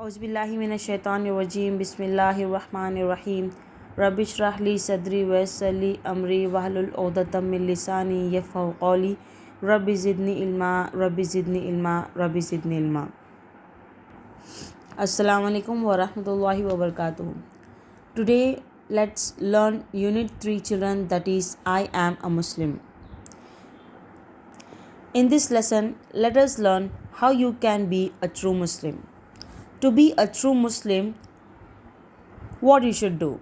औज़ुबिल्लाहिमिनश्शैतानिर्रजीम बिस्मिल्लाहिर्रहमानिर्रहीम रब्बि इश्रह ली सदरी वयस्सिर ली अमरी वहलुल उक़दतम मिन लिसानी यफ़क़हू क़ौली रब्बि ज़िदनी इल्मा। अस्सलामु अलैकुम व रहमतुल्लाहि व बरकातुहू। Today let's learn Unit 3 children, that is I am a Muslim. In this lesson, let us learn how you can be a true Muslim. To be a true Muslim, what you should do?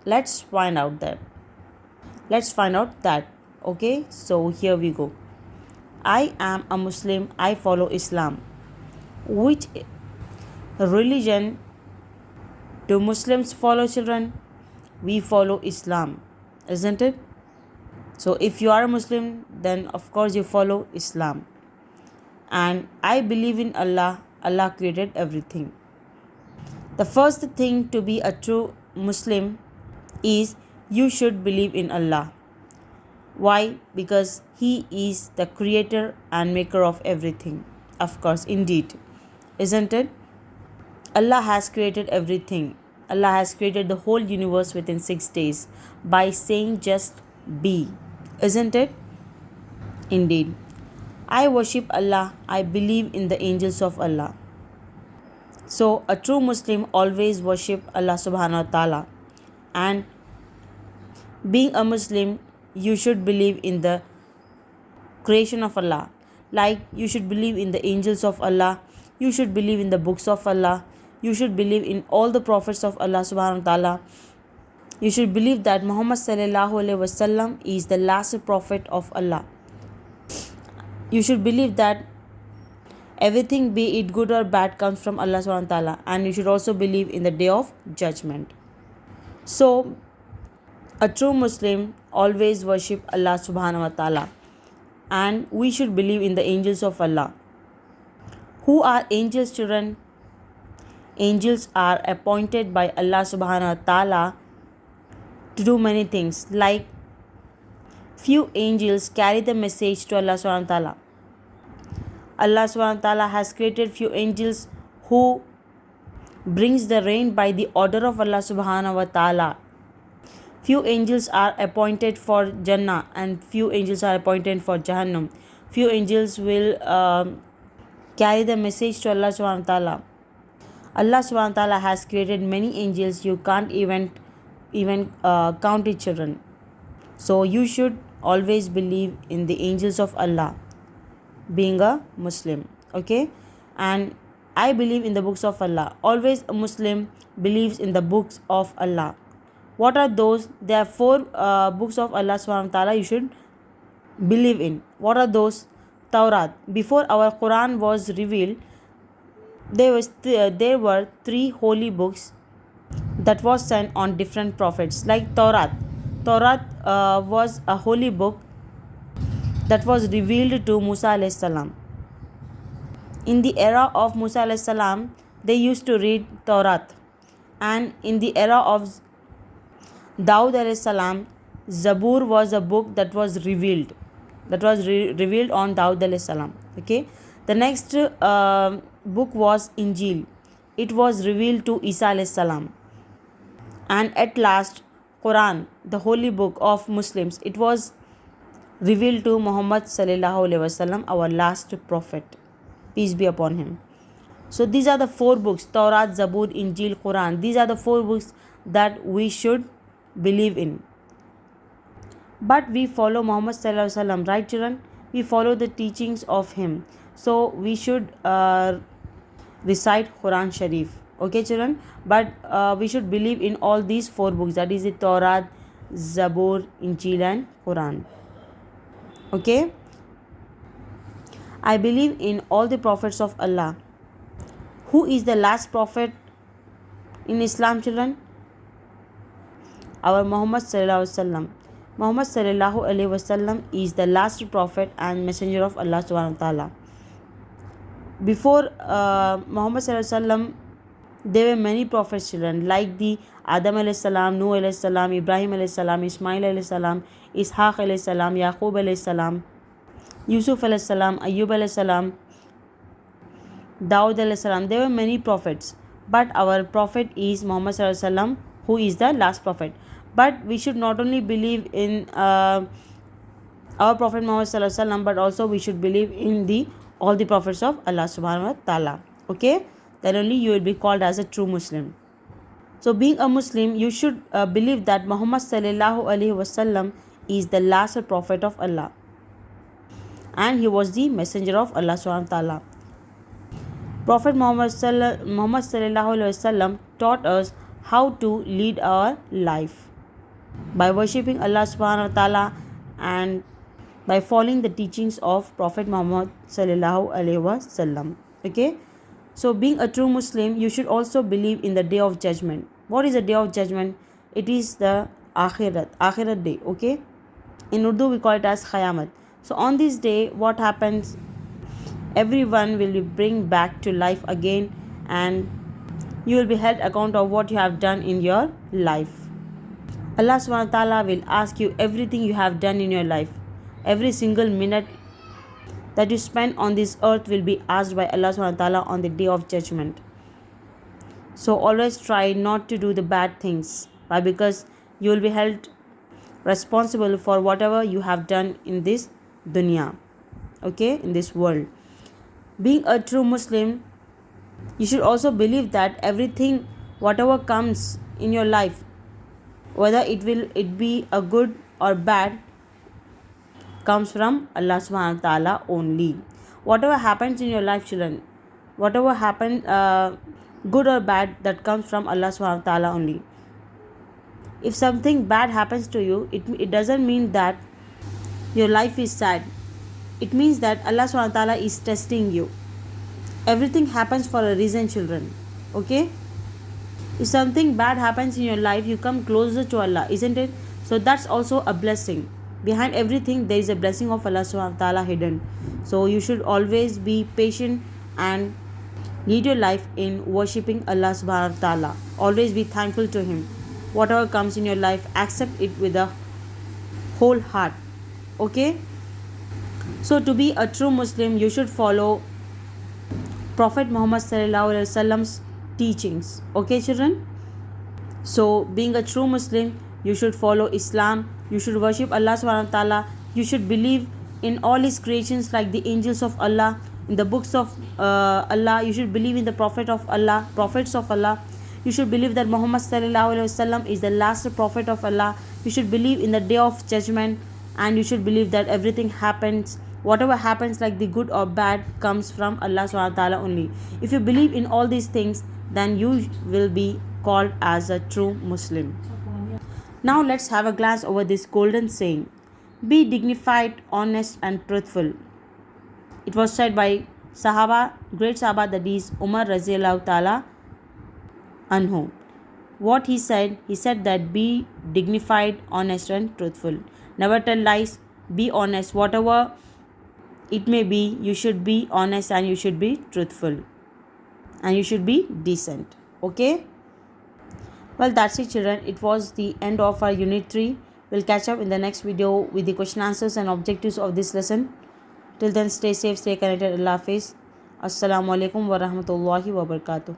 Let's find out that. Okay, so here we go. I am a Muslim. I follow Islam. Which religion do Muslims follow, children? We follow Islam, isn't it? So if you are a Muslim, then of course you follow Islam. And I believe in Allah. Allah created everything. The first thing to be a true Muslim is you should believe in Allah. Why? Because He is the creator and maker of everything. Of course, indeed. Isn't it? Allah has created everything. Allah has created the whole universe within 6 days by saying just be. Isn't it? Indeed. I worship Allah. I believe in the angels of Allah. So a true Muslim always worship Allah subhanahu wa ta'ala. And being a Muslim, you should believe in the creation of Allah. Like you should believe in the angels of Allah. You should believe in the books of Allah. You should believe in all the prophets of Allah subhanahu wa ta'ala. You should believe that Muhammad sallallahu alaihi wasallam is the last prophet of Allah. You should believe that everything, be it good or bad, comes from Allah subhanahu wa ta'ala. And you should also believe in the day of judgment. So a true Muslim always worship Allah subhanahu wa ta'ala. And we should believe in the angels of Allah. Who are angels, children? Angels are appointed by Allah subhanahu wa ta'ala to do many things. Like few angels carry the message to Allah subhanahu wa ta'ala. Allah subhanahu wa ta'ala has created few angels who brings the rain by the order of Allah subhanahu wa ta'ala. Few angels are appointed for Jannah and few angels are appointed for Jahannam. Few angels will carry the message to Allah subhanahu wa ta'ala. Allah subhanahu wa ta'ala has created many angels. You can't even count it, children. So you should always believe in the angels of Allah, being a Muslim. Okay, and I believe in the books of Allah. Always a Muslim believes in the books of Allah. What are those? There are 4 books of Allah subhanahu wa ta'ala you should believe in. What are those? Tawrat. Before our Quran was revealed, there were 3 holy books that was sent on different prophets. Like Tawrat was a holy book that was revealed to Musa alayhi salam. In the era of Musa alayhi salam, they used to read Tawrat. And in the era of Dawud alayhi salam, Zabur was a book that was revealed. Revealed on Dawud alayhi salam. Okay. The next book was Injil. It was revealed to Isa alayhi salam. And at last, Quran, the holy book of Muslims, it was revealed to Muhammad sallallahu alaihi wasallam, our last prophet, peace be upon him. So these are the 4 books: Tawrat, Zabur, Injil, Quran. These are the 4 books that we should believe in. But we follow Muhammad sallallahu alaihi wasallam, right, children? We follow the teachings of him. So we should recite Quran Sharif. Okay, children? But we should believe in all these 4 books, that is the Tawrat, Zabur, Injil and Quran. Okay? I believe in all the prophets of Allah. Who is the last prophet in Islam, children? Our Muhammad sallallahu alaihi wasallam. Muhammad sallallahu alaihi wasallam is the last prophet and messenger of Allah subhanahu wa ta'ala. Before Muhammad sallallahu alaihi wasallam, there were many prophets, children, like the Adam alayhi salam, Nuh alayhi salam, Ibrahim alayhi salam, Ismail alayhi salam, Ishaq alayhi salam, Yaqub alayhi salam, Yusuf alayhi salam, Ayyub alayhi salam, Dawud alayhi salam. There were many prophets. but our prophet is Muhammad sallallahu alaihi wasallam, who is the last prophet. But we should not only believe in our prophet Muhammad sallallahu alaihi wasallam, but also we should believe in the all the prophets of Allah subhanahu wa ta'ala. Okay, then only you will be called as a true Muslim. So being a Muslim, you should believe that Muhammad sallallahu alaihi wasallam is the last prophet of Allah, and he was the messenger of Allah subhanahu wa ta'ala. Prophet Muhammad sallallahu alaihi wasallam taught us how to lead our life by worshipping Allah subhanahu wa ta'ala and by following the teachings of Prophet Muhammad sallallahu alaihi wasallam. Okay, so being a true Muslim, you should also believe in the day of judgment. What is the day of judgment? It is the akhirat day. Okay, in Urdu we call it as Qayamat. So on this day, what happens? Everyone will be bring back to life again, and you will be held account of what you have done in your life. Allah subhanahu wa ta'ala will ask you everything you have done in your life. Every single minute that you spend on this earth will be asked by Allah subhanahu wa ta'ala on the day of judgment. So always try not to do the bad things. Why? Because you will be held responsible for whatever you have done in this dunya. Okay, in this world. Being a true Muslim, you should also believe that everything, whatever comes in your life, whether it be a good or bad, comes from Allah subhanahu wa ta'ala only. Whatever happens in your life, children, whatever happens, good or bad, that comes from Allah subhanahu wa ta'ala only. If something bad happens to you, it doesn't mean that your life is sad. It means that Allah subhanahu wa ta'ala is testing you. Everything happens for a reason, children. Okay, if something bad happens in your life, you come closer to Allah, isn't it? So that's also a blessing. Behind everything there is a blessing of Allah subhanahu wa ta'ala hidden. So you should always be patient and lead your life in worshipping Allah subhanahu wa ta'ala. Always be thankful to Him. Whatever comes in your life, accept it with a whole heart. Okay, so to be a true Muslim, you should follow Prophet Muhammad sallallahu alaihi wasallam's teachings. Okay, children, so being a true Muslim, you should follow Islam. You should worship Allah subhanahu wa ta'ala. You should believe in all His creations like the angels of Allah, in the books of Allah. You should believe in the prophets of Allah. You should believe that Muhammad sallallahu alaihi wasallam is the last prophet of Allah. You should believe in the day of judgment, and you should believe that everything happens, whatever happens, like the good or bad, comes from Allah subhanahu wa ta'ala only. If you believe in all these things, then you will be called as a true Muslim. Now let's have a glance over this golden saying: be dignified, honest and truthful. It was said by Sahaba, great Sahaba, that is Umar Raziyallahu ta'ala anhu. What he said that be dignified, honest and truthful. Never tell lies, be honest, whatever it may be, you should be honest and you should be truthful and you should be decent. Okay, well, that's it, children. It was the end of our unit 3. We'll catch up in the next video with the question answers and objectives of this lesson. Till then, stay safe, stay connected. Allah Hafiz. Assalamu alaikum wa rahmatullahi wa barakatuh.